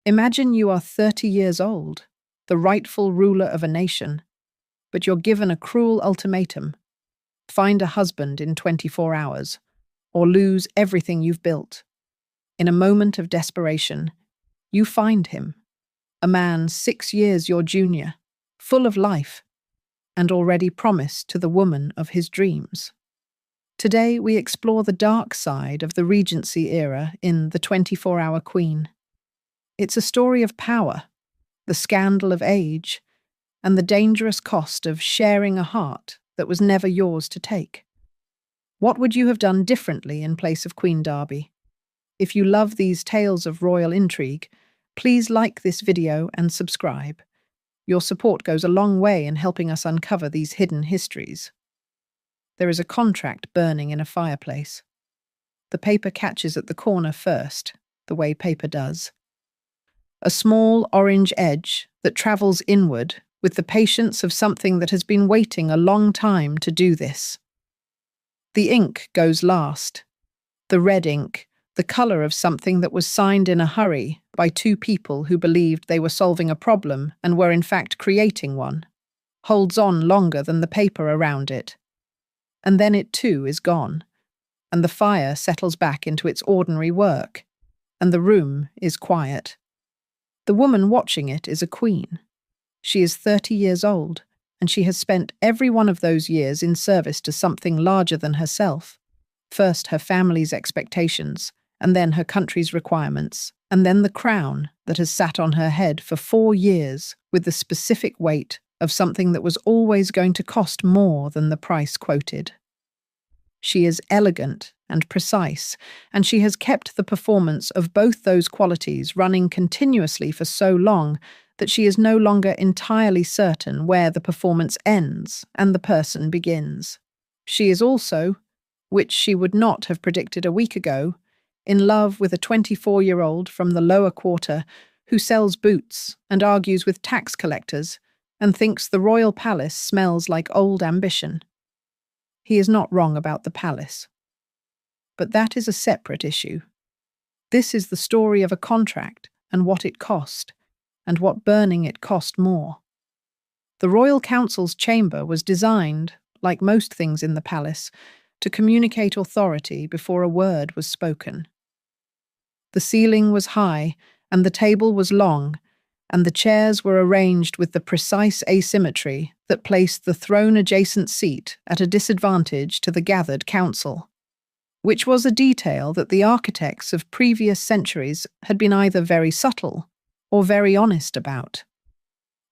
Imagine you are 30 years old, the rightful ruler of a nation, but you're given a cruel ultimatum. Find a husband in 24 hours, or lose everything you've built. In a moment of desperation, you find him, a man 6 years your junior, full of life, and already promised to the woman of his dreams. Today we explore the dark side of the Regency era in The 24-Hour Queen. It's a story of power, the scandal of age, and the dangerous cost of sharing a heart that was never yours to take. What would you have done differently in place of Queen Darby? If you love these tales of royal intrigue, please like this video and subscribe. Your support goes a long way in helping us uncover these hidden histories. There is a contract burning in a fireplace. The paper catches at the corner first, the way paper does. A small orange edge that travels inward with the patience of something that has been waiting a long time to do this. The ink goes last. The red ink, the colour of something that was signed in a hurry by two people who believed they were solving a problem and were in fact creating one, holds on longer than the paper around it. And then it too is gone, and the fire settles back into its ordinary work, and the room is quiet. The woman watching it is a queen. She is 30 years old, and she has spent every one of those years in service to something larger than herself. First her family's expectations, and then her country's requirements, and then the crown that has sat on her head for 4 years with the specific weight of something that was always going to cost more than the price quoted. She is elegant and precise, and she has kept the performance of both those qualities running continuously for so long that she is no longer entirely certain where the performance ends and the person begins. She is also, which she would not have predicted a week ago, in love with a 24-year-old from the lower quarter who sells boots and argues with tax collectors and thinks the royal palace smells like old ambition. He is not wrong about the palace. But that is a separate issue. This is the story of a contract and what it cost, and what burning it cost more. The Royal Council's chamber was designed, like most things in the palace, to communicate authority before a word was spoken. The ceiling was high, and the table was long, and the chairs were arranged with the precise asymmetry that placed the throne-adjacent seat at a disadvantage to the gathered council, which was a detail that the architects of previous centuries had been either very subtle or very honest about.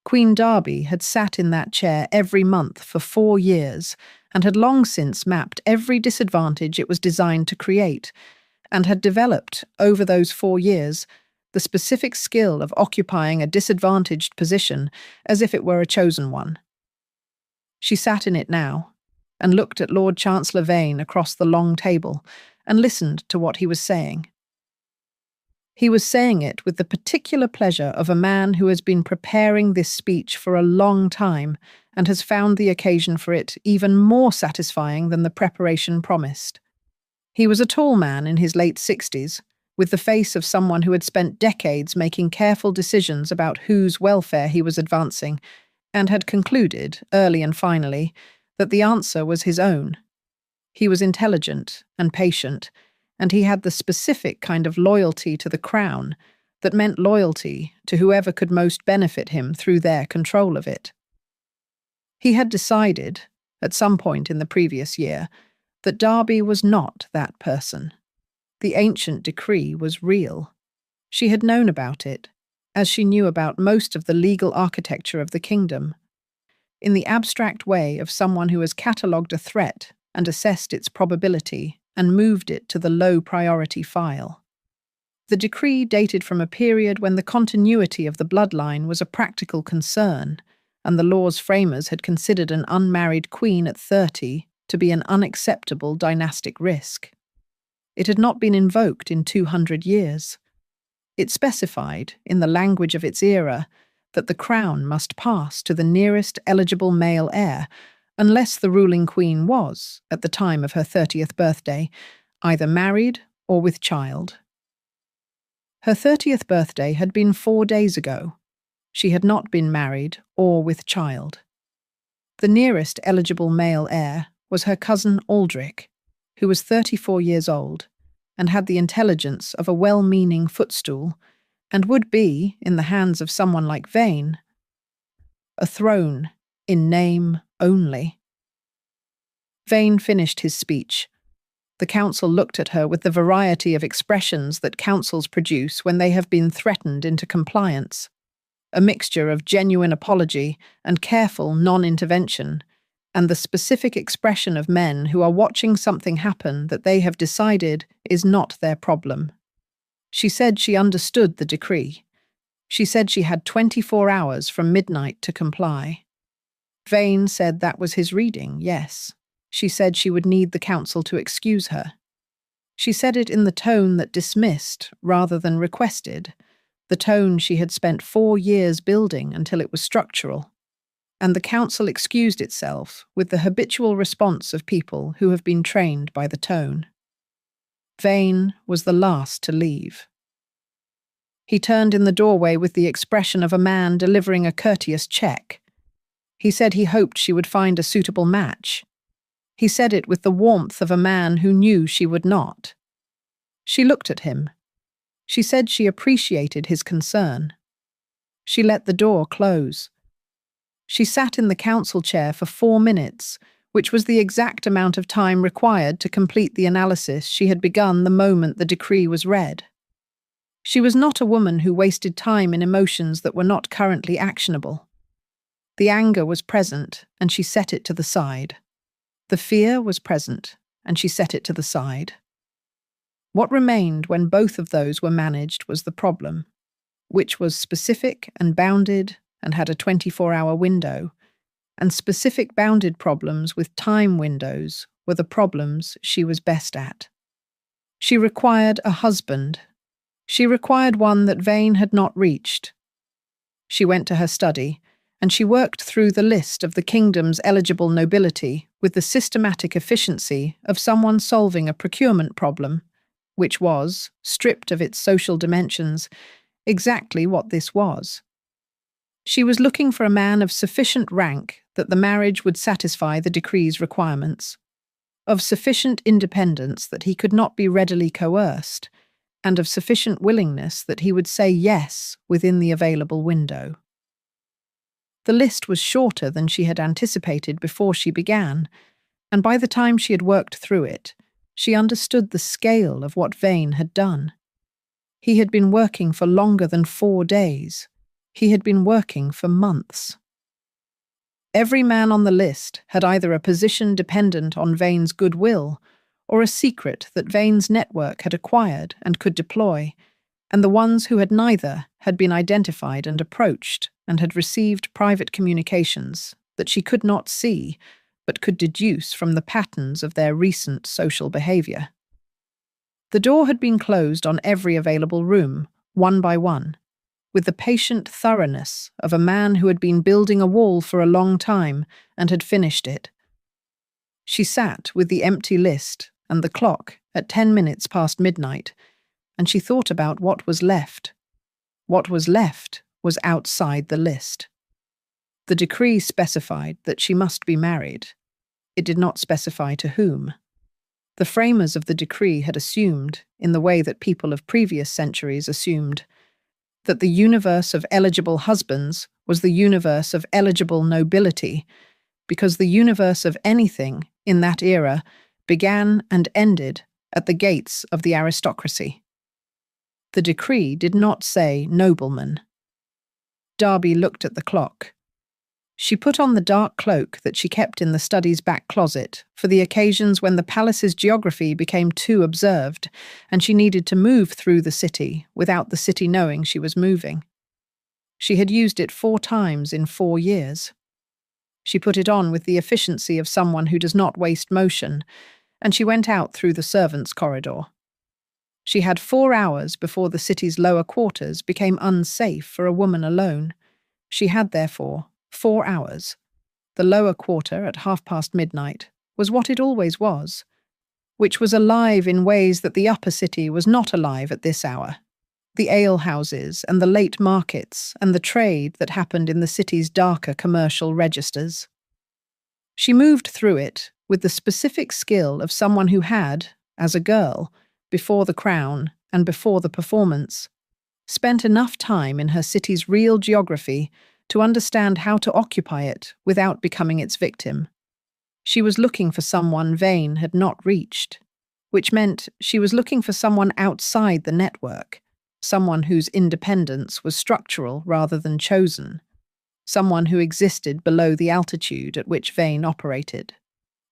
Queen Darby had sat in that chair every month for 4 years and had long since mapped every disadvantage it was designed to create, and had developed, over those 4 years, the specific skill of occupying a disadvantaged position as if it were a chosen one. She sat in it now, and looked at Lord Chancellor Vane across the long table, and listened to what he was saying. He was saying it with the particular pleasure of a man who has been preparing this speech for a long time and has found the occasion for it even more satisfying than the preparation promised. He was a tall man in his late 60s, with the face of someone who had spent decades making careful decisions about whose welfare he was advancing, and had concluded, early and finally, that the answer was his own. He was intelligent and patient, and he had the specific kind of loyalty to the crown that meant loyalty to whoever could most benefit him through their control of it. He had decided, at some point in the previous year, that Darby was not that person. The ancient decree was real. She had known about it, as she knew about most of the legal architecture of the kingdom, in the abstract way of someone who has catalogued a threat and assessed its probability and moved it to the low-priority file. The decree dated from a period when the continuity of the bloodline was a practical concern, and the law's framers had considered an unmarried queen at 30 to be an unacceptable dynastic risk. It had not been invoked in 200 years. It specified, in the language of its era, that the crown must pass to the nearest eligible male heir, unless the ruling queen was, at the time of her 30th birthday, either married or with child. Her 30th birthday had been 4 days ago. She had not been married or with child. The nearest eligible male heir was her cousin Aldrich, who was 34 years old and had the intelligence of a well-meaning footstool and would be, in the hands of someone like Vane, a throne in name only. Vane finished his speech. The council looked at her with the variety of expressions that councils produce when they have been threatened into compliance, a mixture of genuine apology and careful non-intervention, and the specific expression of men who are watching something happen that they have decided is not their problem. She said she understood the decree. She said she had 24 hours from midnight to comply. Vane said that was his reading, yes. She said she would need the council to excuse her. She said it in the tone that dismissed rather than requested, the tone she had spent 4 years building until it was structural. And the council excused itself with the habitual response of people who have been trained by the tone. Vane was the last to leave. He turned in the doorway with the expression of a man delivering a courteous check. He said he hoped she would find a suitable match. He said it with the warmth of a man who knew she would not. She looked at him. She said she appreciated his concern. She let the door close. She sat in the council chair for 4 minutes, which was the exact amount of time required to complete the analysis she had begun the moment the decree was read. She was not a woman who wasted time in emotions that were not currently actionable. The anger was present, and she set it to the side. The fear was present, and she set it to the side. What remained when both of those were managed was the problem, which was specific and bounded and had a 24-hour window, and specific bounded problems with time windows were the problems she was best at. She required a husband. She required one that Vane had not reached. She went to her study, and she worked through the list of the kingdom's eligible nobility with the systematic efficiency of someone solving a procurement problem, which was, stripped of its social dimensions, exactly what this was. She was looking for a man of sufficient rank that the marriage would satisfy the decree's requirements, of sufficient independence that he could not be readily coerced, and of sufficient willingness that he would say yes within the available window. The list was shorter than she had anticipated before she began, and by the time she had worked through it, she understood the scale of what Vane had done. He had been working for longer than 4 days. He had been working for months. Every man on the list had either a position dependent on Vane's goodwill or a secret that Vane's network had acquired and could deploy, and the ones who had neither had been identified and approached and had received private communications that she could not see but could deduce from the patterns of their recent social behavior. The door had been closed on every available room, one by one, with the patient thoroughness of a man who had been building a wall for a long time and had finished it. She sat with the empty list and the clock at 10 minutes past midnight, and she thought about what was left. What was left was outside the list. The decree specified that she must be married. It did not specify to whom. The framers of the decree had assumed, in the way that people of previous centuries assumed, that the universe of eligible husbands was the universe of eligible nobility, because the universe of anything in that era began and ended at the gates of the aristocracy. The decree did not say nobleman. Darby looked at the clock. She put on the dark cloak that she kept in the study's back closet for the occasions when the palace's geography became too observed and she needed to move through the city without the city knowing she was moving. She had used it 4 times in 4 years. She put it on with the efficiency of someone who does not waste motion, and she went out through the servants' corridor. She had 4 hours before the city's lower quarters became unsafe for a woman alone. She had, therefore, 4 hours. The lower quarter at midnight was what it always was, which was alive in ways that the upper city was not alive at this hour. the alehouses and the late markets and the trade that happened in the city's darker commercial registers. She moved through it with the specific skill of someone who had, as a girl, before the crown and before the performance, spent enough time in her city's real geography to understand how to occupy it without becoming its victim. She was looking for someone Vane had not reached, which meant she was looking for someone outside the network, someone whose independence was structural rather than chosen, someone who existed below the altitude at which Vane operated.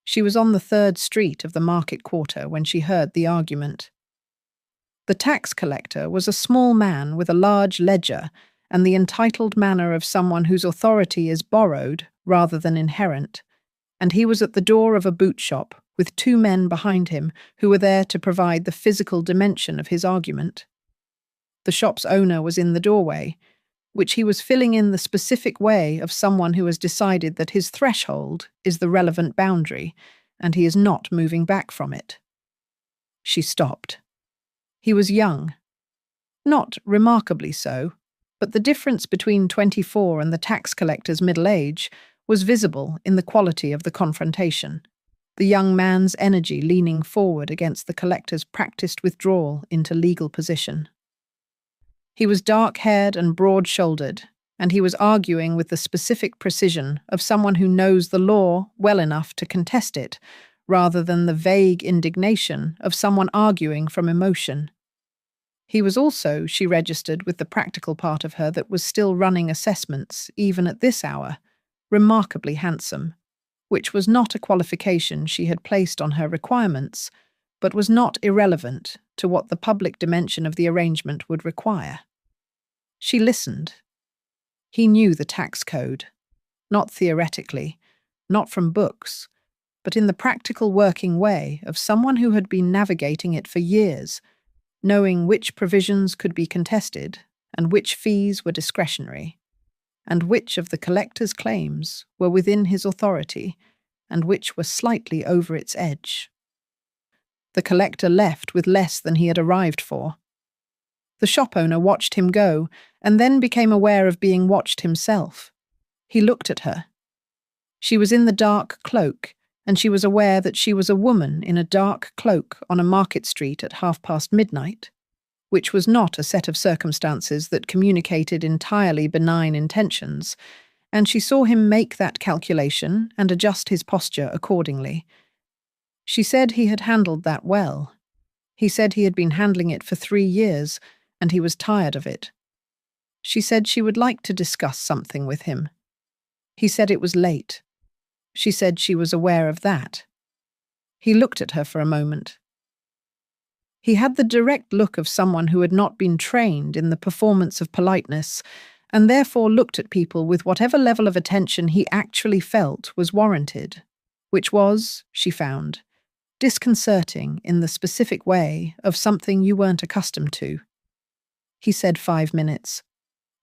She was on the 3rd Street of the market quarter when she heard the argument. The tax collector was a small man with a large ledger and the entitled manner of someone whose authority is borrowed rather than inherent, and he was at the door of a boot shop with 2 men behind him who were there to provide the physical dimension of his argument. The shop's owner was in the doorway, which he was filling in the specific way of someone who has decided that his threshold is the relevant boundary, and he is not moving back from it. She stopped. He was young. Not remarkably so, but the difference between 24 and the tax collector's middle age was visible in the quality of the confrontation, the young man's energy leaning forward against the collector's practiced withdrawal into legal position. He was dark-haired and broad-shouldered, and he was arguing with the specific precision of someone who knows the law well enough to contest it, rather than the vague indignation of someone arguing from emotion. He was also, she registered with the practical part of her that was still running assessments, even at this hour, remarkably handsome, which was not a qualification she had placed on her requirements, but was not irrelevant to what the public dimension of the arrangement would require. She listened. He knew the tax code, not theoretically, not from books, but in the practical working way of someone who had been navigating it for years, knowing which provisions could be contested and which fees were discretionary, and which of the collector's claims were within his authority and which were slightly over its edge. The collector left with less than he had arrived for. The shop owner watched him go and then became aware of being watched himself. He looked at her. She was in the dark cloak, and she was aware that she was a woman in a dark cloak on a market street at midnight, which was not a set of circumstances that communicated entirely benign intentions, and she saw him make that calculation and adjust his posture accordingly. She said he had handled that well. He said he had been handling it for 3 years, and he was tired of it. She said she would like to discuss something with him. He said it was late. She said she was aware of that. He looked at her for a moment. He had the direct look of someone who had not been trained in the performance of politeness, and therefore looked at people with whatever level of attention he actually felt was warranted, which was, she found, disconcerting in the specific way of something you weren't accustomed to. He said 5 minutes.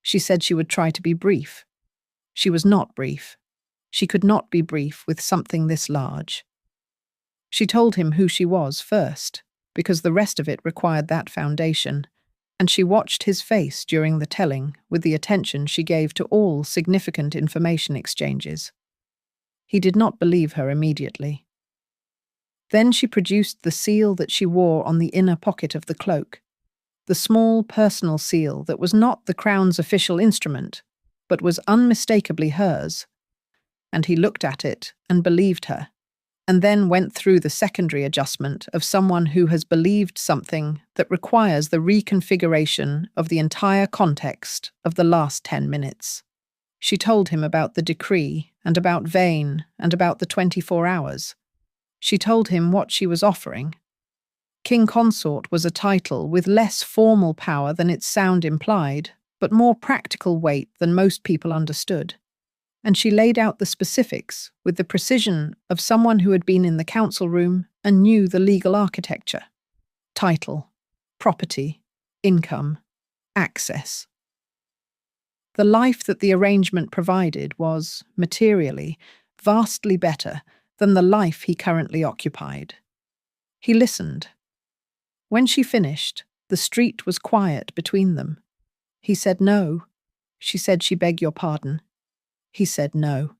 She said she would try to be brief. She was not brief. She could not be brief with something this large. She told him who she was first, because the rest of it required that foundation, and she watched his face during the telling with the attention she gave to all significant information exchanges. He did not believe her immediately. Then she produced the seal that she wore on the inner pocket of the cloak, the small personal seal that was not the Crown's official instrument, but was unmistakably hers, and he looked at it and believed her, and then went through the secondary adjustment of someone who has believed something that requires the reconfiguration of the entire context of the last 10 minutes. She told him about the decree and about Vane and about the 24 hours. She told him what she was offering. King Consort was a title with less formal power than its sound implied, but more practical weight than most people understood. And she laid out the specifics with the precision of someone who had been in the council room and knew the legal architecture. Title, property, income, access. The life that the arrangement provided was, materially, vastly better than the life he currently occupied. He listened. When she finished, The street was quiet between them. He said no. She said, "She beg your pardon." He said no.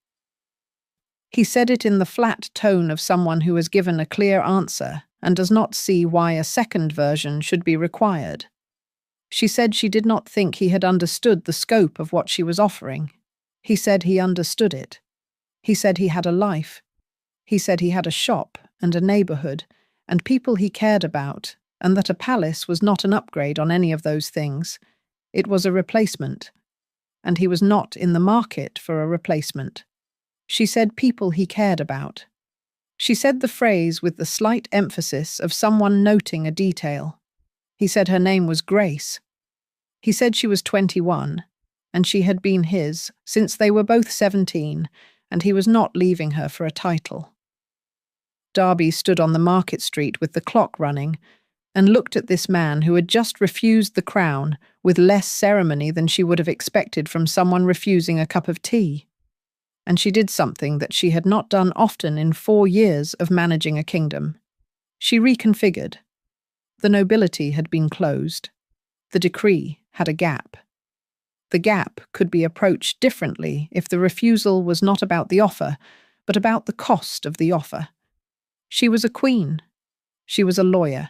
He said it in the flat tone of someone who has given a clear answer and does not see why a second version should be required. She said she did not think he had understood the scope of what she was offering. He said he understood it. He said he had a life. He said he had a shop and a neighborhood and people he cared about, and that a palace was not an upgrade on any of those things. It was a replacement. And he was not in the market for a replacement. She said people he cared about. She said the phrase with the slight emphasis of someone noting a detail. He said her name was Grace. He said she was 21, and she had been his since they were both 17, and he was not leaving her for a title. Darby stood on the market street with the clock running and looked at this man who had just refused the crown with less ceremony than she would have expected from someone refusing a cup of tea. And she did something that she had not done often in 4 years of managing a kingdom. She reconfigured. The nobility had been closed. The decree had a gap. The gap could be approached differently if the refusal was not about the offer, but about the cost of the offer. She was a queen. She was a lawyer.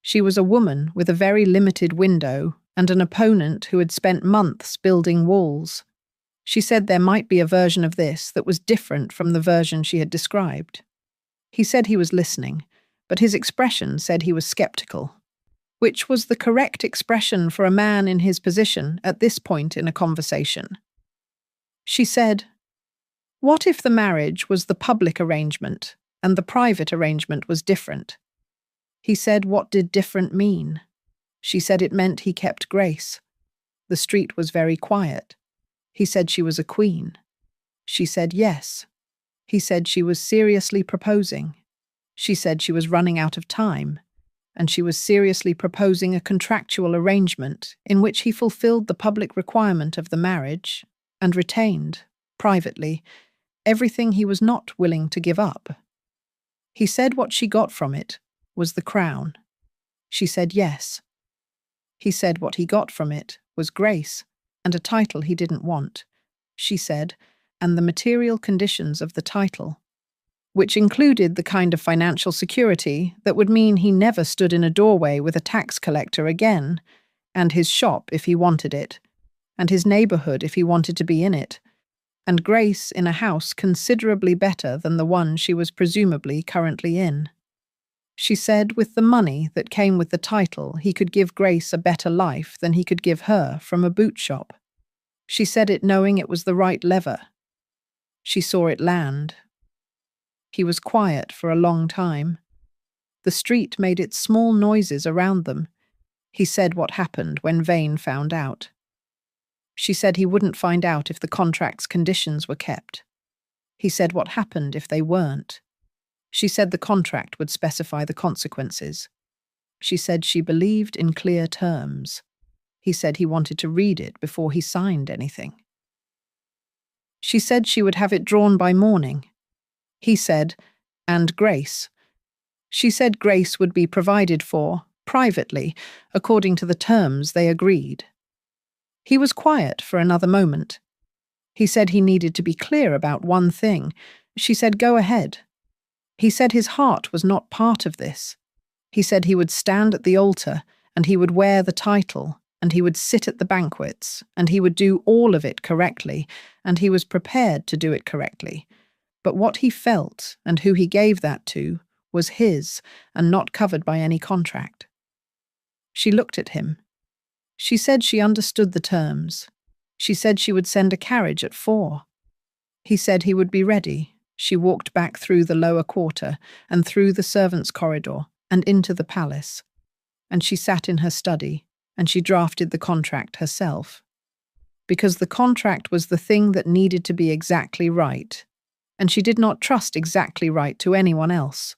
She was a woman with a very limited window and an opponent who had spent months building walls. She said there might be a version of this that was different from the version she had described. He said he was listening, but his expression said he was skeptical, which was the correct expression for a man in his position at this point in a conversation. She said, "What if the marriage was the public arrangement and the private arrangement was different?" He said, "What did different mean?" She said it meant he kept Grace. The street was very quiet. He said she was a queen. She said yes. He said she was seriously proposing. She said she was running out of time, and she was seriously proposing a contractual arrangement in which he fulfilled the public requirement of the marriage and retained, privately, everything he was not willing to give up. He said what she got from it was the crown. She said yes. He said what he got from it was Grace and a title he didn't want. She said, and the material conditions of the title, which included the kind of financial security that would mean he never stood in a doorway with a tax collector again, and his shop if he wanted it, and his neighborhood if he wanted to be in it, and Grace in a house considerably better than the one she was presumably currently in. She said with the money that came with the title, he could give Grace a better life than he could give her from a boot shop. She said it knowing it was the right lever. She saw it land. He was quiet for a long time. The street made its small noises around them. He said what happened when Vane found out. She said he wouldn't find out if the contract's conditions were kept. He said what happened if they weren't. She said the contract would specify the consequences. She said she believed in clear terms. He said he wanted to read it before he signed anything. She said she would have it drawn by morning. He said, and Grace. She said Grace would be provided for, privately, according to the terms they agreed. He was quiet for another moment. He said he needed to be clear about one thing. She said, "Go ahead." He said his heart was not part of this. He said he would stand at the altar, and he would wear the title, and he would sit at the banquets, and he would do all of it correctly, and he was prepared to do it correctly. But what he felt, and who he gave that to, was his, and not covered by any contract. She looked at him. She said she understood the terms. She said she would send a carriage at 4. He said he would be ready. She walked back through the lower quarter and through the servants' corridor and into the palace. And she sat in her study and she drafted the contract herself. Because the contract was the thing that needed to be exactly right, and she did not trust exactly right to anyone else.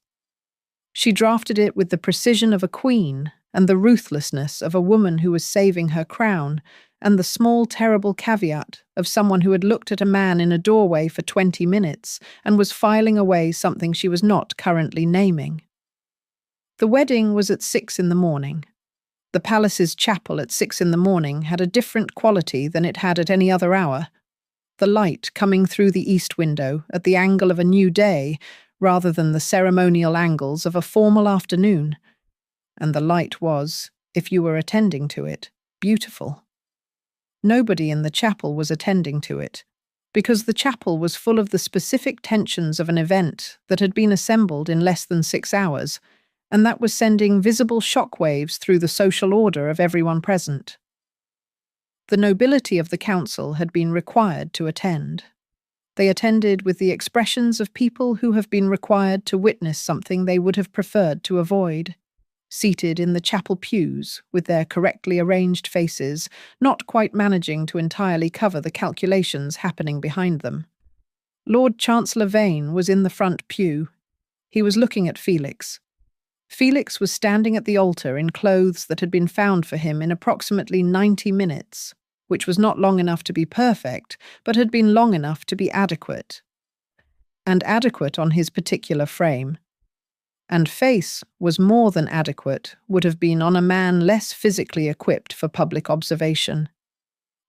She drafted it with the precision of a queen and the ruthlessness of a woman who was saving her crown, and the small, terrible caveat of someone who had looked at a man in a doorway for 20 minutes and was filing away something she was not currently naming. The wedding was at 6 in the morning. The palace's chapel at 6 in the morning had a different quality than it had at any other hour. The light coming through the east window at the angle of a new day rather than the ceremonial angles of a formal afternoon. And the light was, if you were attending to it, beautiful. Nobody in the chapel was attending to it, because the chapel was full of the specific tensions of an event that had been assembled in less than 6 hours, and that was sending visible shockwaves through the social order of everyone present. The nobility of the council had been required to attend. They attended with the expressions of people who have been required to witness something they would have preferred to avoid, seated in the chapel pews with their correctly arranged faces, not quite managing to entirely cover the calculations happening behind them. Lord Chancellor Vane was in the front pew. He was looking at Felix. Felix was standing at the altar in clothes that had been found for him in approximately 90 minutes, which was not long enough to be perfect, but had been long enough to be adequate. And adequate on his particular frame. And face was more than adequate would have been on a man less physically equipped for public observation.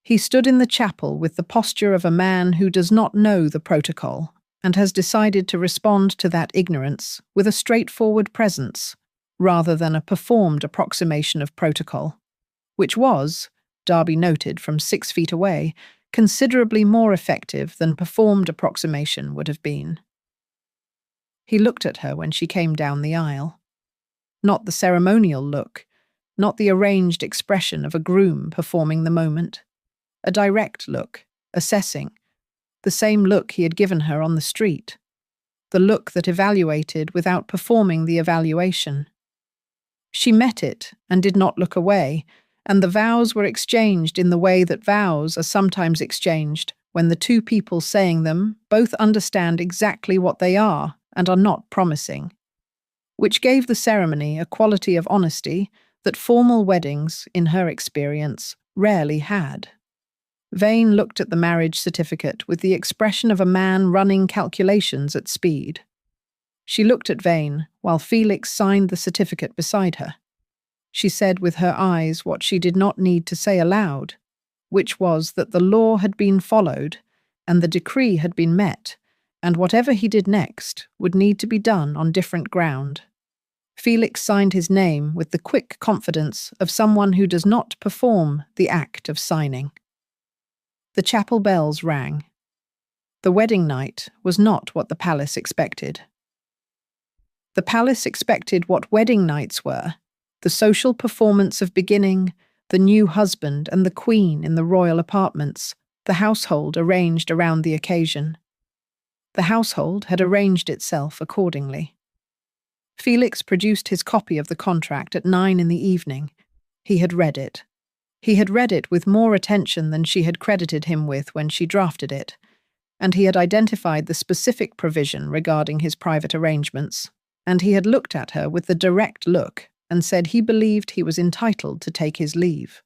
He stood in the chapel with the posture of a man who does not know the protocol and has decided to respond to that ignorance with a straightforward presence, rather than a performed approximation of protocol, which was, Darby noted from 6 feet away, considerably more effective than performed approximation would have been. He looked at her when she came down the aisle. Not the ceremonial look, not the arranged expression of a groom performing the moment. A direct look, assessing, the same look he had given her on the street, the look that evaluated without performing the evaluation. She met it and did not look away, and the vows were exchanged in the way that vows are sometimes exchanged when the two people saying them both understand exactly what they are and are not promising, which gave the ceremony a quality of honesty that formal weddings, in her experience, rarely had. Vane looked at the marriage certificate with the expression of a man running calculations at speed. She looked at Vane while Felix signed the certificate beside her. She said with her eyes what she did not need to say aloud, which was that the law had been followed and the decree had been met, and whatever he did next would need to be done on different ground. Felix signed his name with the quick confidence of someone who does not perform the act of signing. The chapel bells rang. The wedding night was not what the palace expected. The palace expected what wedding nights were, the social performance of beginning, the new husband and the queen in the royal apartments, the household arranged around the occasion. The household had arranged itself accordingly. Felix produced his copy of the contract at 9 in the evening. He had read it. He had read it with more attention than she had credited him with when she drafted it, and he had identified the specific provision regarding his private arrangements, and he had looked at her with the direct look and said he believed he was entitled to take his leave.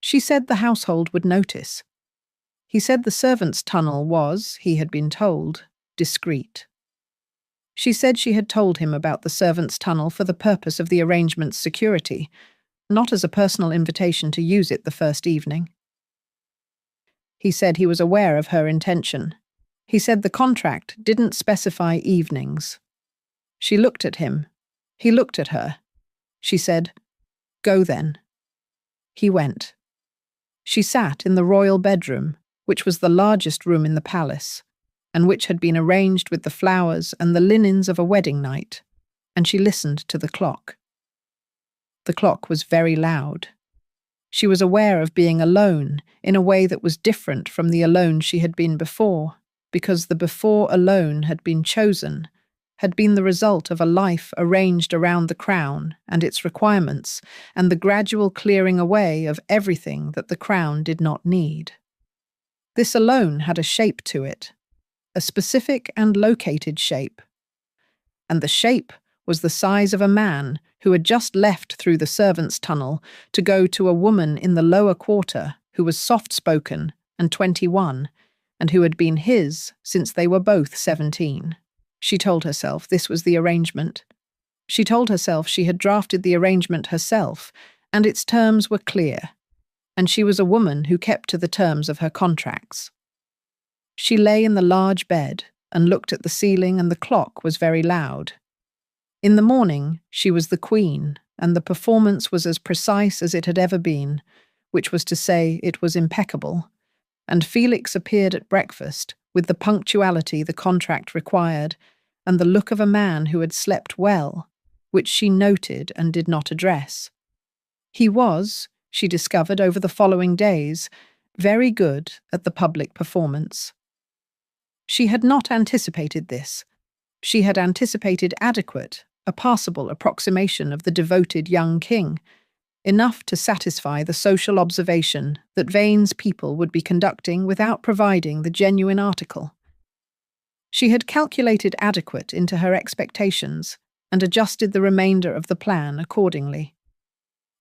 She said the household would notice. He said the servants' tunnel was, he had been told, discreet. She said she had told him about the servants' tunnel for the purpose of the arrangement's security, not as a personal invitation to use it the first evening. He said he was aware of her intention. He said the contract didn't specify evenings. She looked at him. He looked at her. She said, "Go then." He went. She sat in the royal bedroom, which was the largest room in the palace, and which had been arranged with the flowers and the linens of a wedding night, and she listened to the clock. The clock was very loud. She was aware of being alone in a way that was different from the alone she had been before, because the before alone had been chosen, had been the result of a life arranged around the crown and its requirements, and the gradual clearing away of everything that the crown did not need. This alone had a shape to it, a specific and located shape. And the shape was the size of a man who had just left through the servants' tunnel to go to a woman in the lower quarter who was soft-spoken and 21, and who had been his since they were both 17. She told herself this was the arrangement. She told herself she had drafted the arrangement herself, and its terms were clear, and she was a woman who kept to the terms of her contracts. She lay in the large bed and looked at the ceiling, and the clock was very loud. In the morning, she was the queen, and the performance was as precise as it had ever been, which was to say, it was impeccable, and Felix appeared at breakfast with the punctuality the contract required, and the look of a man who had slept well, which she noted and did not address. He was, she discovered over the following days, very good at the public performance. She had not anticipated this. She had anticipated adequate, a passable approximation of the devoted young king, enough to satisfy the social observation that Vane's people would be conducting without providing the genuine article. She had calculated adequate into her expectations and adjusted the remainder of the plan accordingly.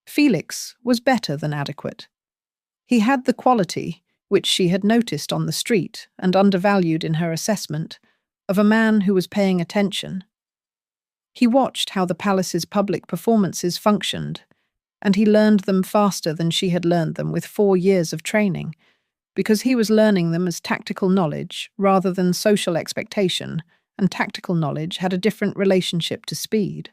Felix was better than adequate. He had the quality, which she had noticed on the street and undervalued in her assessment, of a man who was paying attention. He watched how the palace's public performances functioned, and he learned them faster than she had learned them with 4 years of training, because he was learning them as tactical knowledge rather than social expectation, and tactical knowledge had a different relationship to speed.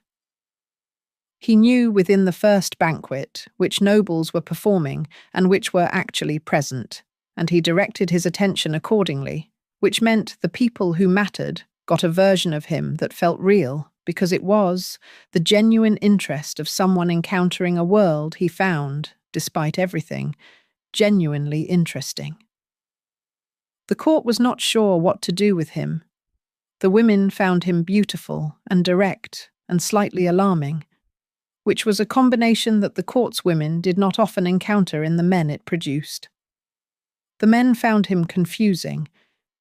He knew within the first banquet which nobles were performing and which were actually present, and he directed his attention accordingly, which meant the people who mattered got a version of him that felt real, because it was the genuine interest of someone encountering a world he found, despite everything, genuinely interesting. The court was not sure what to do with him. The women found him beautiful and direct and slightly alarming, which was a combination that the court's women did not often encounter in the men it produced. The men found him confusing,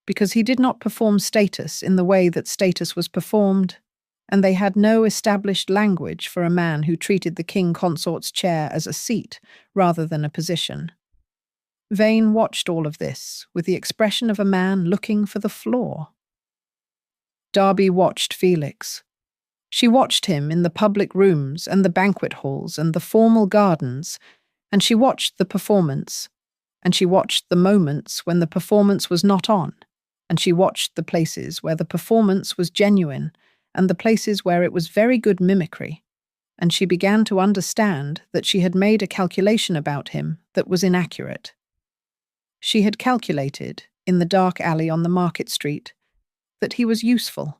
because he did not perform status in the way that status was performed, and they had no established language for a man who treated the king consort's chair as a seat rather than a position. Vane watched all of this with the expression of a man looking for the flaw. Darby watched Felix. She watched him in the public rooms and the banquet halls and the formal gardens, and she watched the performance, and she watched the moments when the performance was not on, and she watched the places where the performance was genuine and the places where it was very good mimicry, and she began to understand that she had made a calculation about him that was inaccurate. She had calculated, in the dark alley on the market street, that he was useful,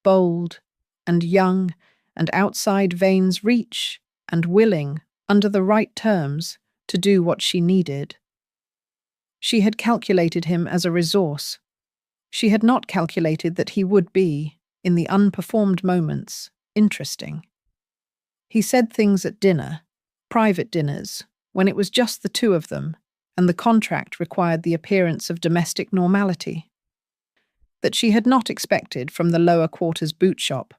bold, and young, and outside Vane's reach, and willing, under the right terms, to do what she needed. She had calculated him as a resource. She had not calculated that he would be, in the unperformed moments, interesting. He said things at dinner, private dinners, when it was just the two of them, and the contract required the appearance of domestic normality, that she had not expected from the lower quarters boot shop.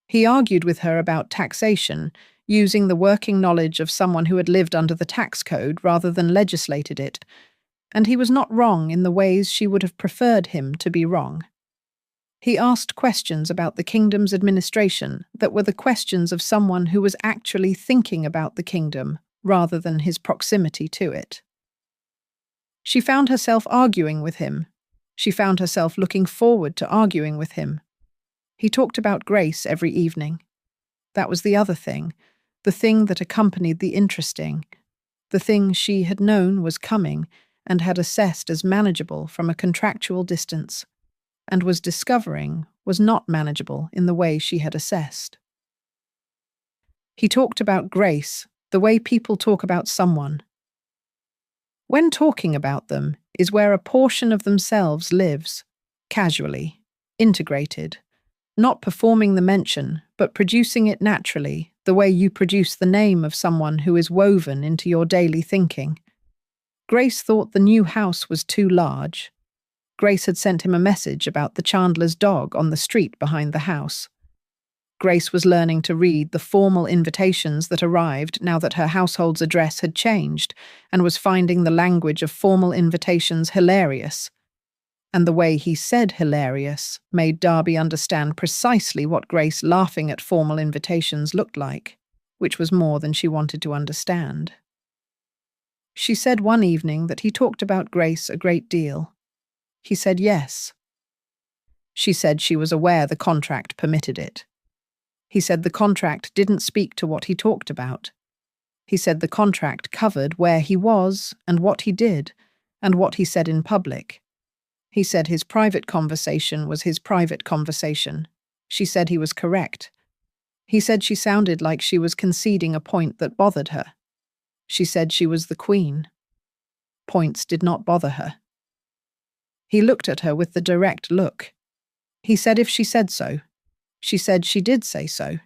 He argued with her about taxation, using the working knowledge of someone who had lived under the tax code rather than legislated it, and he was not wrong in the ways she would have preferred him to be wrong. He asked questions about the kingdom's administration that were the questions of someone who was actually thinking about the kingdom rather than his proximity to it. She found herself arguing with him. She found herself looking forward to arguing with him. He talked about grace every evening. That was the other thing, the thing that accompanied the interesting, the thing she had known was coming and had assessed as manageable from a contractual distance, and was discovering was not manageable in the way she had assessed. He talked about grace, the way people talk about someone. When talking about them is where a portion of themselves lives, casually, integrated, not performing the mention, but producing it naturally, the way you produce the name of someone who is woven into your daily thinking. Grace thought the new house was too large. Grace had sent him a message about the Chandler's dog on the street behind the house. Grace was learning to read the formal invitations that arrived now that her household's address had changed, and was finding the language of formal invitations hilarious. And the way he said hilarious made Darby understand precisely what Grace laughing at formal invitations looked like. which was more than she wanted to understand. She said one evening that he talked about Grace a great deal. He said yes. She said she was aware the contract permitted it. He said the contract didn't speak to what he talked about. He said the contract covered where he was and what he did and what he said in public. He said his private conversation was his private conversation. She said he was correct. He said she sounded like she was conceding a point that bothered her. She said she was the queen. Points did not bother her. He looked at her with the direct look. He said if she said so. She said she did say so.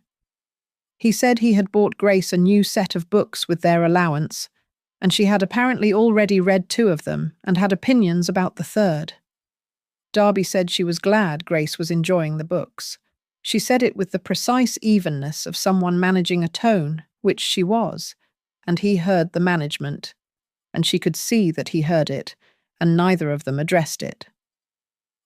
He said he had bought Grace a new set of books with their allowance, and she had apparently already read 2 of them and had opinions about the third. Darby said she was glad Grace was enjoying the books. She said it with the precise evenness of someone managing a tone, which she was, and he heard the management, and she could see that he heard it, and neither of them addressed it.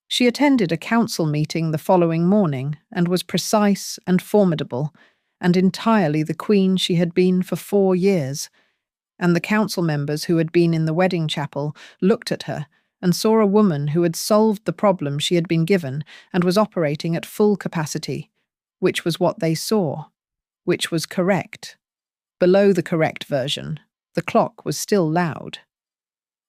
She attended a council meeting the following morning and was precise and formidable, and entirely the queen she had been for 4 years, and the council members who had been in the wedding chapel looked at her and saw a woman who had solved the problem she had been given and was operating at full capacity, which was what they saw, which was correct. Below the correct version, the clock was still loud.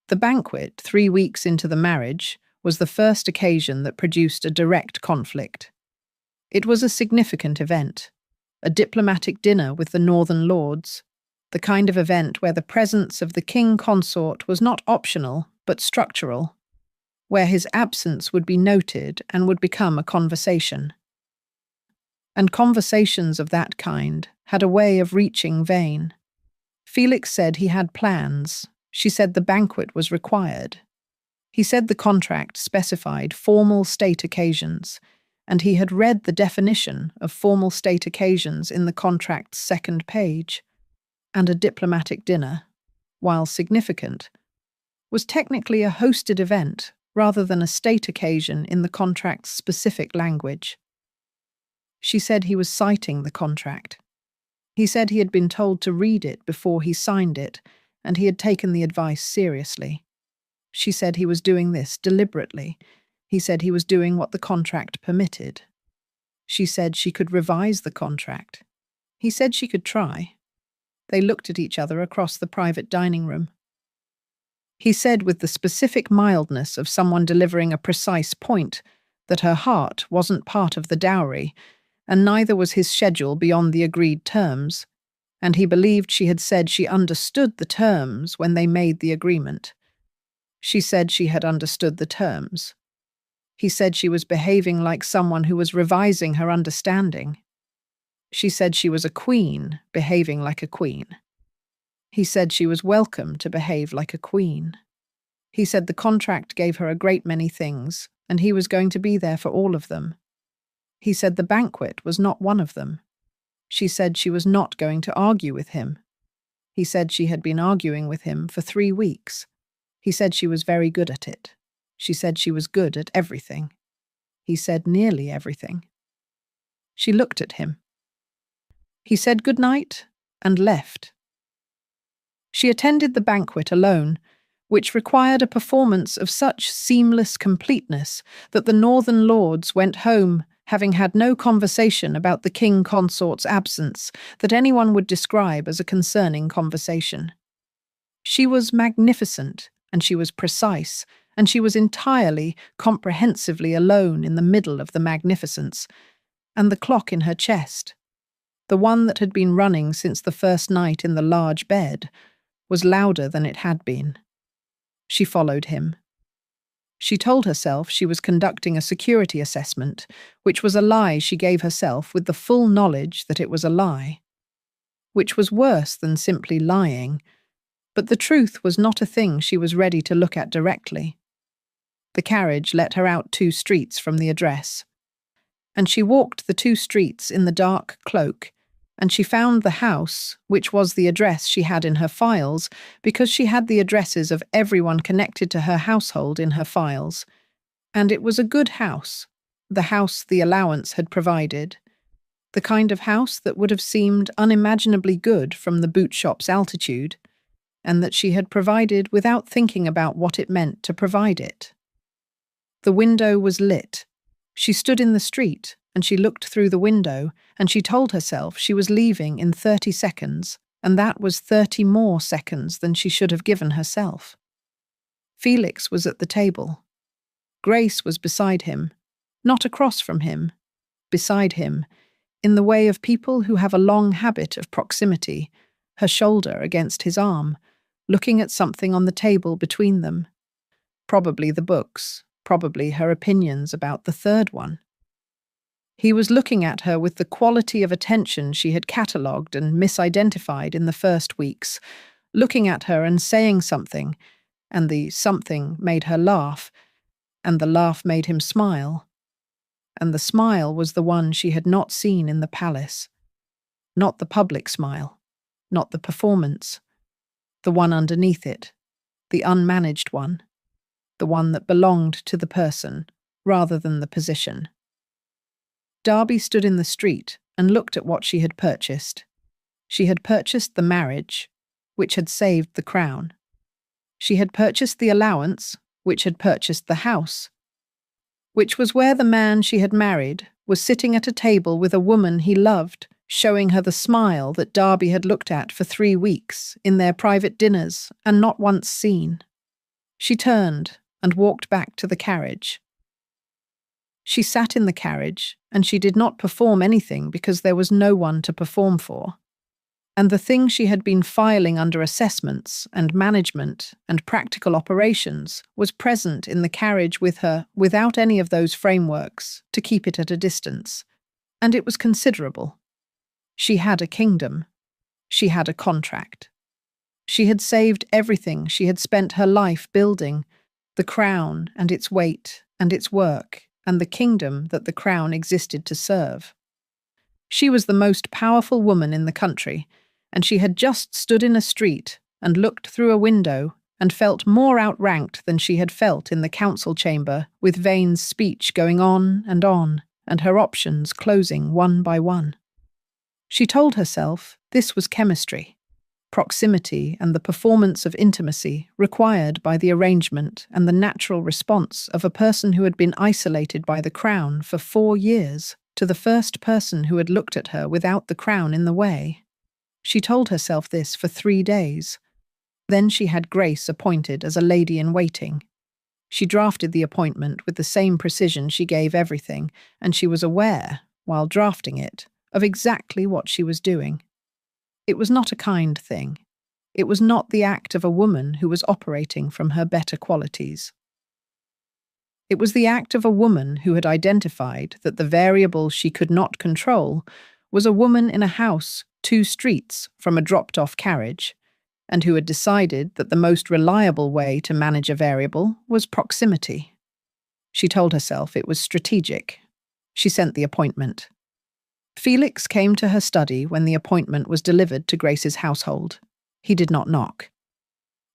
The banquet, 3 weeks into the marriage, was the first occasion that produced a direct conflict. It was a significant event, a diplomatic dinner with the Northern Lords, the kind of event where the presence of the king consort was not optional but structural, where his absence would be noted and would become a conversation. And conversations of that kind had a way of reaching Vane. Felix said he had plans. She said the banquet was required. He said the contract specified formal state occasions, and he had read the definition of formal state occasions in the contract's 2nd page, and a diplomatic dinner, while significant, was technically a hosted event rather than a state occasion in the contract's specific language. She said he was citing the contract. He said he had been told to read it before he signed it, and he had taken the advice seriously. She said he was doing this deliberately. He said he was doing what the contract permitted. She said she could revise the contract. He said she could try. They looked at each other across the private dining room. He said with the specific mildness of someone delivering a precise point that her heart wasn't part of the dowry, and neither was his schedule beyond the agreed terms, and he believed she had said she understood the terms when they made the agreement. She said she had understood the terms. He said she was behaving like someone who was revising her understanding. She said she was a queen, behaving like a queen. He said she was welcome to behave like a queen. He said the contract gave her a great many things, and he was going to be there for all of them. He said the banquet was not one of them. She said she was not going to argue with him. He said she had been arguing with him for 3 weeks. He said she was very good at it. She said she was good at everything. He said nearly everything. She looked at him. He said good night and left. She attended the banquet alone, which required a performance of such seamless completeness that the Northern Lords went home having had no conversation about the king consort's absence that anyone would describe as a concerning conversation. She was magnificent, and she was precise, and she was entirely, comprehensively alone in the middle of the magnificence, and the clock in her chest, the one that had been running since the first night in the large bed, was louder than it had been. She followed him. She told herself she was conducting a security assessment, which was a lie she gave herself with the full knowledge that it was a lie, which was worse than simply lying, but the truth was not a thing she was ready to look at directly. The carriage let her out 2 streets from the address, and she walked the 2 streets in the dark cloak, and she found the house, which was the address she had in her files, because she had the addresses of everyone connected to her household in her files. And it was a good house, the house the allowance had provided. The kind of house that would have seemed unimaginably good from the boot shop's altitude, and that she had provided without thinking about what it meant to provide it. The window was lit. She stood in the street, and she looked through the window, and she told herself she was leaving in 30 seconds, and that was 30 more seconds than she should have given herself. Felix was at the table. Grace was beside him, not across from him, beside him, in the way of people who have a long habit of proximity, her shoulder against his arm, looking at something on the table between them. Probably the books, probably her opinions about the third one. He was looking at her with the quality of attention she had catalogued and misidentified in the first weeks, looking at her and saying something, and the something made her laugh, and the laugh made him smile. And the smile was the one she had not seen in the palace. Not the public smile, not the performance, the one underneath it, the unmanaged one, the one that belonged to the person rather than the position. Darby stood in the street and looked at what she had purchased. She had purchased the marriage, which had saved the crown. She had purchased the allowance, which had purchased the house, which was where the man she had married was sitting at a table with a woman he loved, showing her the smile that Darby had looked at for 3 weeks in their private dinners and not once seen. She turned and walked back to the carriage. She sat in the carriage, and she did not perform anything because there was no one to perform for. And the thing she had been filing under assessments and management and practical operations was present in the carriage with her without any of those frameworks to keep it at a distance. And it was considerable. She had a kingdom. She had a contract. She had saved everything she had spent her life building, the crown and its weight and its work, and the kingdom that the crown existed to serve. She was the most powerful woman in the country, and she had just stood in a street and looked through a window and felt more outranked than she had felt in the council chamber, with Vane's speech going on, and her options closing one by one. She told herself this was chemistry, proximity and the performance of intimacy required by the arrangement and the natural response of a person who had been isolated by the crown for 4 years to the first person who had looked at her without the crown in the way. She told herself this for 3 days. Then she had Grace appointed as a lady-in-waiting. She drafted the appointment with the same precision she gave everything, and she was aware, while drafting it, of exactly what she was doing. It was not a kind thing. It was not the act of a woman who was operating from her better qualities. It was the act of a woman who had identified that the variable she could not control was a woman in a house 2 streets from a dropped-off carriage, and who had decided that the most reliable way to manage a variable was proximity. She told herself it was strategic. She sent the appointment. Felix came to her study when the appointment was delivered to Grace's household. He did not knock.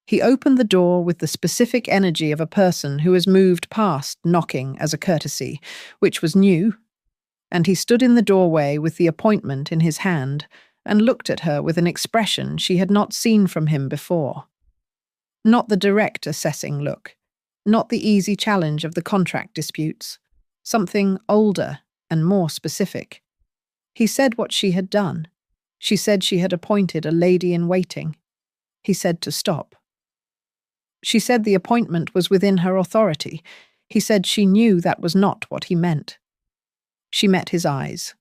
He opened the door with the specific energy of a person who has moved past knocking as a courtesy, which was new, and he stood in the doorway with the appointment in his hand and looked at her with an expression she had not seen from him before. Not the direct assessing look, not the easy challenge of the contract disputes, something older and more specific. He said what she had done. She said she had appointed a lady-in-waiting. He said to stop. She said the appointment was within her authority. He said she knew that was not what he meant. She met his eyes.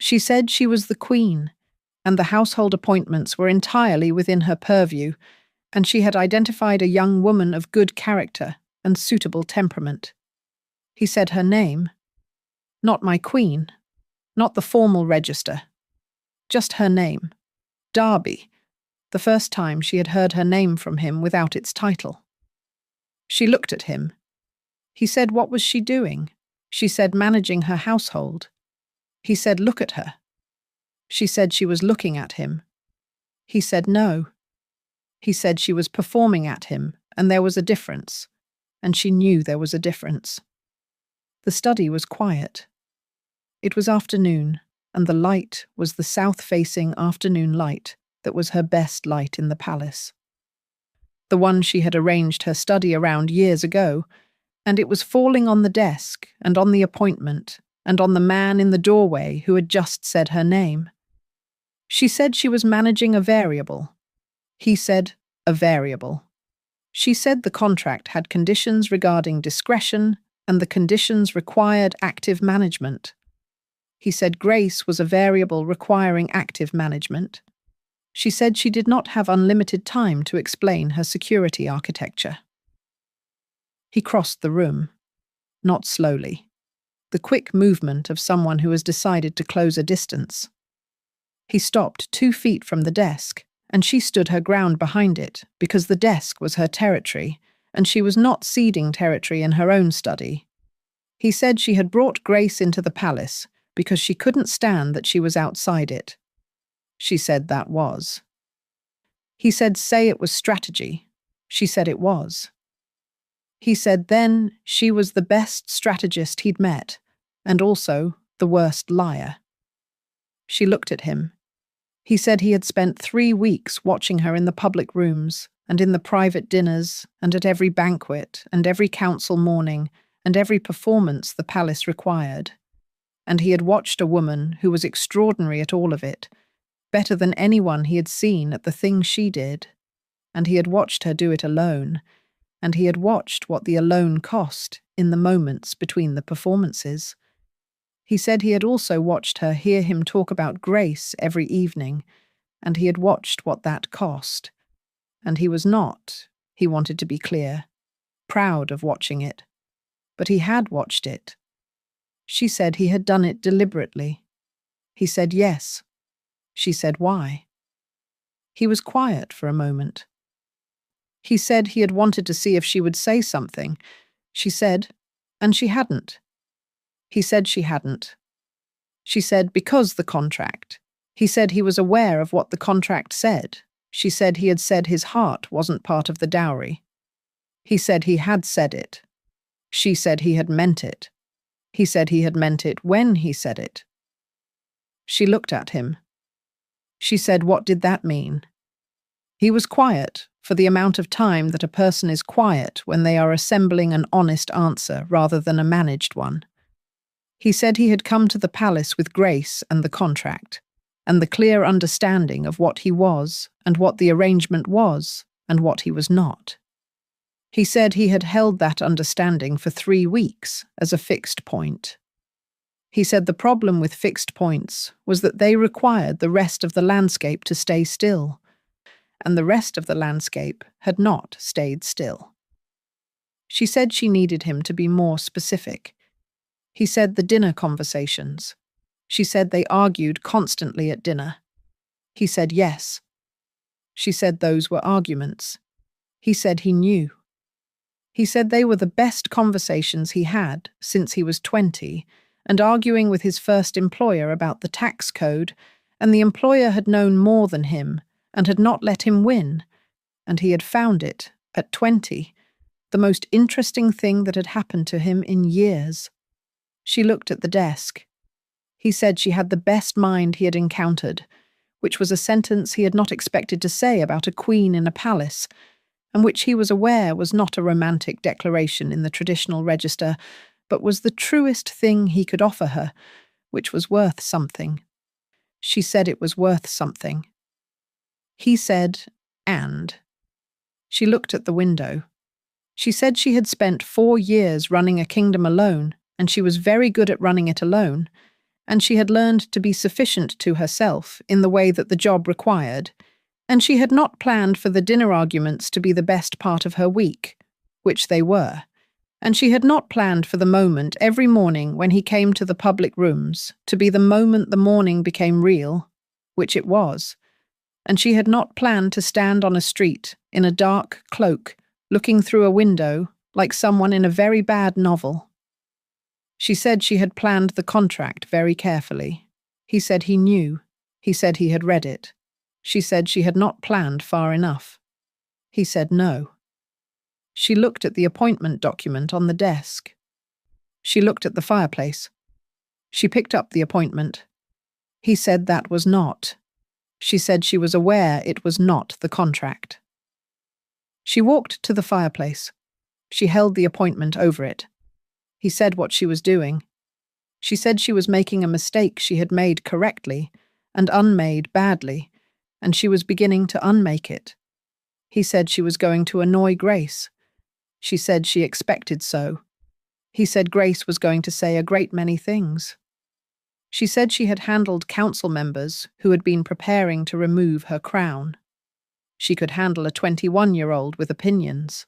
She said she was the queen, and the household appointments were entirely within her purview, and she had identified a young woman of good character and suitable temperament. He said her name. Not my queen. Not the formal register. Just her name. Darby. The first time she had heard her name from him without its title. She looked at him. He said what was she doing? She said managing her household. He said look at her. She said she was looking at him. He said no. He said she was performing at him, and there was a difference, and she knew there was a difference. The study was quiet. It was afternoon, and the light was the south-facing afternoon light that was her best light in the palace. The one she had arranged her study around years ago, and it was falling on the desk and on the appointment and on the man in the doorway who had just said her name. She said she was managing a variable. He said, a variable. She said the contract had conditions regarding discretion, and the conditions required active management. He said Grace was a variable requiring active management. She said she did not have unlimited time to explain her security architecture. He crossed the room, not slowly, the quick movement of someone who has decided to close a distance. He stopped 2 feet from the desk, and she stood her ground behind it because the desk was her territory, and she was not ceding territory in her own study. He said she had brought Grace into the palace because she couldn't stand that she was outside it. She said that was. He said say it was strategy. She said it was. He said then she was the best strategist he'd met, and also the worst liar. She looked at him. He said he had spent 3 weeks watching her in the public rooms, and in the private dinners, and at every banquet, and every council morning, and every performance the palace required. And he had watched a woman who was extraordinary at all of it, better than anyone he had seen at the things she did. And he had watched her do it alone, and he had watched what the alone cost in the moments between the performances. He said he had also watched her hear him talk about Grace every evening, and he had watched what that cost. And he was not, he wanted to be clear, proud of watching it. But he had watched it. She said he had done it deliberately. He said yes. She said why. He was quiet for a moment. He said he had wanted to see if she would say something. She said, and she hadn't. He said she hadn't. She said because the contract. He said he was aware of what the contract said. She said he had said his heart wasn't part of the dowry. He said he had said it. She said he had meant it. He said he had meant it when he said it. She looked at him. She said, what did that mean? He was quiet for the amount of time that a person is quiet when they are assembling an honest answer rather than a managed one. He said he had come to the palace with Grace and the contract, and the clear understanding of what he was and what the arrangement was and what he was not. He said he had held that understanding for 3 weeks as a fixed point. He said the problem with fixed points was that they required the rest of the landscape to stay still, and the rest of the landscape had not stayed still. She said she needed him to be more specific. He said the dinner conversations. She said they argued constantly at dinner. He said yes. She said those were arguments. He said he knew. He said they were the best conversations he had since he was 20, and arguing with his first employer about the tax code, and the employer had known more than him and had not let him win, and he had found it, at 20, the most interesting thing that had happened to him in years. She looked at the desk. He said she had the best mind he had encountered, which was a sentence he had not expected to say about a queen in a palace, and which he was aware was not a romantic declaration in the traditional register, but was the truest thing he could offer her, which was worth something. She said it was worth something. He said, and. She looked at the window. She said she had spent 4 years running a kingdom alone, and she was very good at running it alone, and she had learned to be sufficient to herself in the way that the job required, and she had not planned for the dinner arguments to be the best part of her week, which they were, and she had not planned for the moment every morning when he came to the public rooms to be the moment the morning became real, which it was, and she had not planned to stand on a street in a dark cloak, looking through a window like someone in a very bad novel. She said she had planned the contract very carefully. He said he knew. He said he had read it. She said she had not planned far enough. He said no. She looked at the appointment document on the desk. She looked at the fireplace. She picked up the appointment. He said that was not. She said she was aware it was not the contract. She walked to the fireplace. She held the appointment over it. He said what she was doing. She said she was making a mistake she had made correctly and unmade badly, and she was beginning to unmake it. He said she was going to annoy Grace. She said she expected so. He said Grace was going to say a great many things. She said she had handled council members who had been preparing to remove her crown. She could handle a 21-year-old with opinions.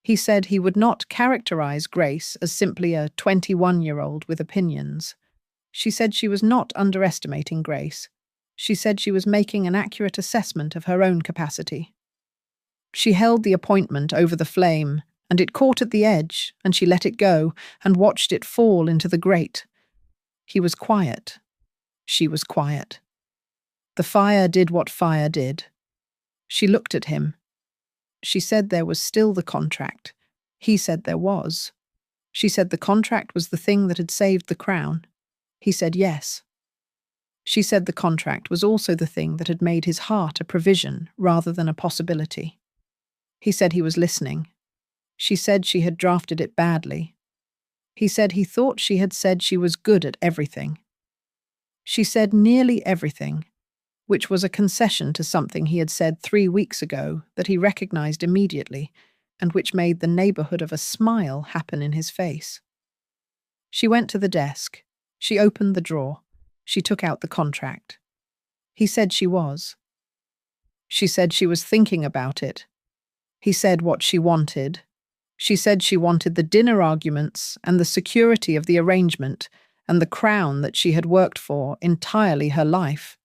He said he would not characterize Grace as simply a 21-year-old with opinions. She said she was not underestimating Grace. She said she was making an accurate assessment of her own capacity. She held the appointment over the flame, and it caught at the edge, and she let it go and watched it fall into the grate. He was quiet. She was quiet. The fire did what fire did. She looked at him. She said there was still the contract. He said there was. She said the contract was the thing that had saved the crown. He said yes. She said the contract was also the thing that had made his heart a provision rather than a possibility. He said he was listening. She said she had drafted it badly. He said he thought she had said she was good at everything. She said nearly everything, which was a concession to something he had said 3 weeks ago that he recognized immediately and which made the neighborhood of a smile happen in his face. She went to the desk. She opened the drawer. She took out the contract. He said she was. She said she was thinking about it. He said what she wanted. She said she wanted the dinner arguments and the security of the arrangement and the crown that she had worked for entirely her life.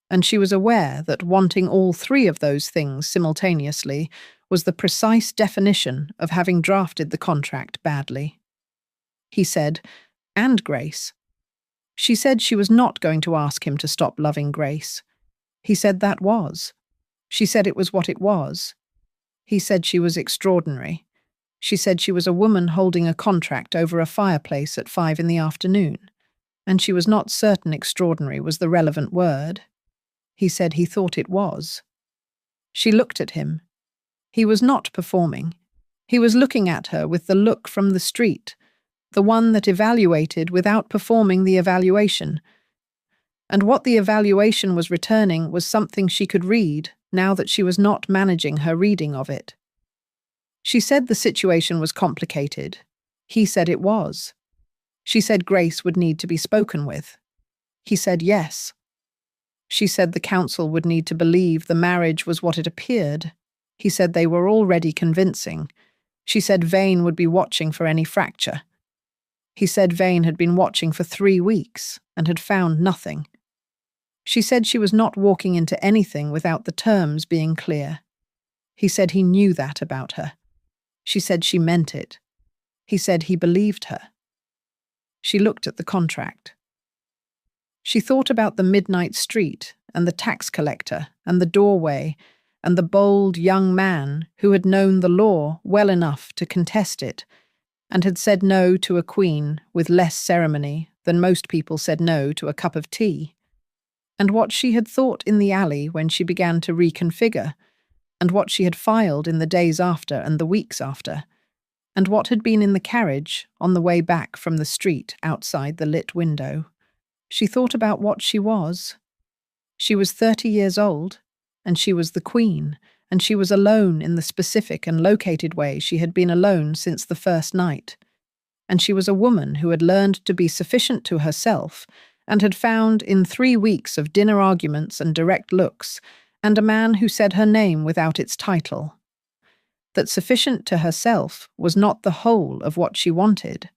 And she was aware that wanting all 3 of those things simultaneously was the precise definition of having drafted the contract badly. He said, and Grace. She said she was not going to ask him to stop loving Grace. He said that was. She said it was what it was. He said she was extraordinary. She said she was a woman holding a contract over a fireplace at 5 in the afternoon, and she was not certain extraordinary was the relevant word. He said he thought it was. She looked at him. He was not performing. He was looking at her with the look from the street, the one that evaluated without performing the evaluation. And what the evaluation was returning was something she could read now that she was not managing her reading of it. She said the situation was complicated. He said it was. She said Grace would need to be spoken with. He said yes. She said the council would need to believe the marriage was what it appeared. He said they were already convincing. She said Vane would be watching for any fracture. He said Vane had been watching for 3 weeks and had found nothing. She said she was not walking into anything without the terms being clear. He said he knew that about her. She said she meant it. He said he believed her. She looked at the contract. She thought about the midnight street and the tax collector and the doorway and the bold young man who had known the law well enough to contest it and had said no to a queen with less ceremony than most people said no to a cup of tea, and what she had thought in the alley when she began to reconfigure, and what she had filed in the days after and the weeks after, and what had been in the carriage on the way back from the street outside the lit window. She thought about what she was. She was 30 years old, and she was the queen, and she was alone in the specific and located way she had been alone since the first night. And she was a woman who had learned to be sufficient to herself and had found in 3 weeks of dinner arguments and direct looks, and a man who said her name without its title, that sufficient to herself was not the whole of what she wanted.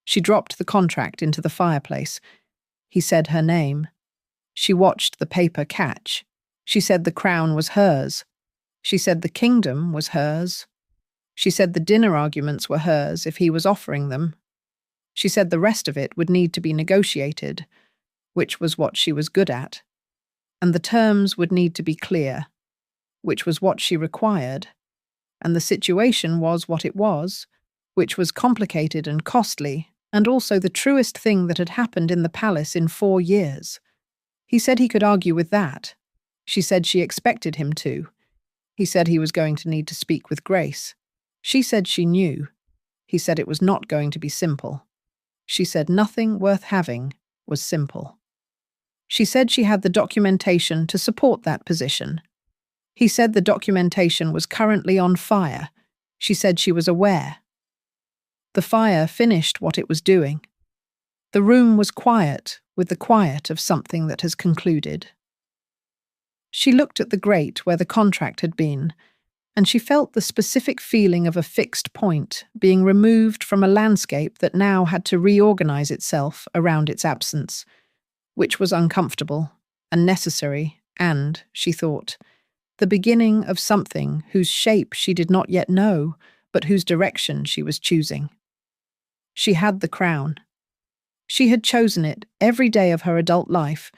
She dropped the contract into the fireplace. He said her name. She watched the paper catch. She said the crown was hers. She said the kingdom was hers. She said the dinner arguments were hers if he was offering them. She said the rest of it would need to be negotiated, which was what she was good at. And the terms would need to be clear, which was what she required. And the situation was what it was, which was complicated and costly, and also the truest thing that had happened in the palace in 4 years. He said he could argue with that. She said she expected him to. He said he was going to need to speak with Grace. She said she knew. He said it was not going to be simple. She said nothing worth having was simple. She said she had the documentation to support that position. He said the documentation was currently on fire. She said she was aware. The fire finished what it was doing. The room was quiet, with the quiet of something that has concluded. She looked at the grate where the contract had been, and she felt the specific feeling of a fixed point being removed from a landscape that now had to reorganize itself around its absence, which was uncomfortable and necessary and, she thought, the beginning of something whose shape she did not yet know, but whose direction she was choosing. She had the crown. She had chosen it every day of her adult life,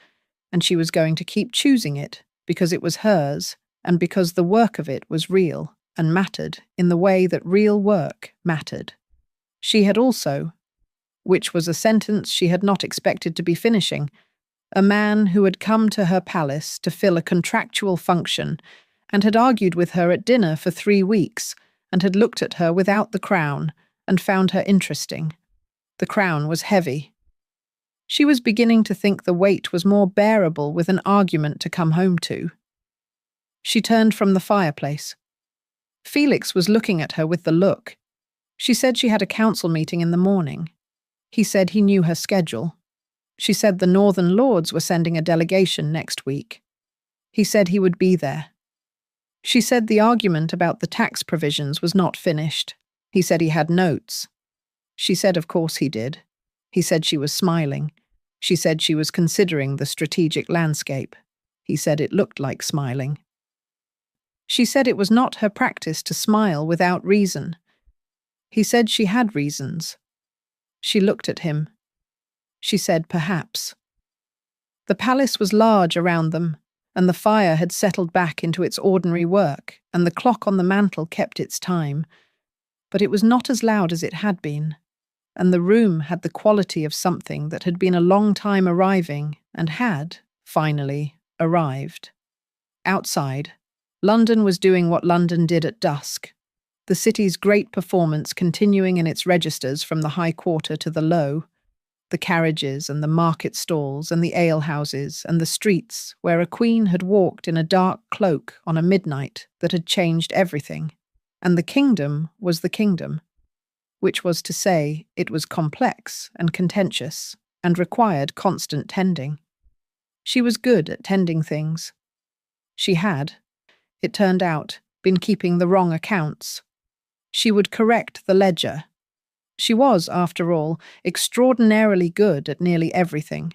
and she was going to keep choosing it because it was hers and because the work of it was real and mattered in the way that real work mattered. She had also, which was a sentence she had not expected to be finishing, a man who had come to her palace to fill a contractual function and had argued with her at dinner for 3 weeks and had looked at her without the crown and found her interesting. The crown was heavy. She was beginning to think the weight was more bearable with an argument to come home to. She turned from the fireplace. Felix was looking at her with the look. She said she had a council meeting in the morning. He said he knew her schedule. She said the Northern Lords were sending a delegation next week. He said he would be there. She said the argument about the tax provisions was not finished. He said he had notes. She said of course he did. He said she was smiling. She said she was considering the strategic landscape. He said it looked like smiling. She said it was not her practice to smile without reason. He said she had reasons. She looked at him. She said perhaps. The palace was large around them, and the fire had settled back into its ordinary work, and the clock on the mantel kept its time. But it was not as loud as it had been, and the room had the quality of something that had been a long time arriving and had, finally, arrived. Outside, London was doing what London did at dusk, the city's great performance continuing in its registers from the high quarter to the low, the carriages and the market stalls and the alehouses and the streets where a queen had walked in a dark cloak on a midnight that had changed everything, and the kingdom was the kingdom, which was to say it was complex and contentious and required constant tending. She was good at tending things. She had, it turned out, been keeping the wrong accounts. She would correct the ledger. She was, after all, extraordinarily good at nearly everything.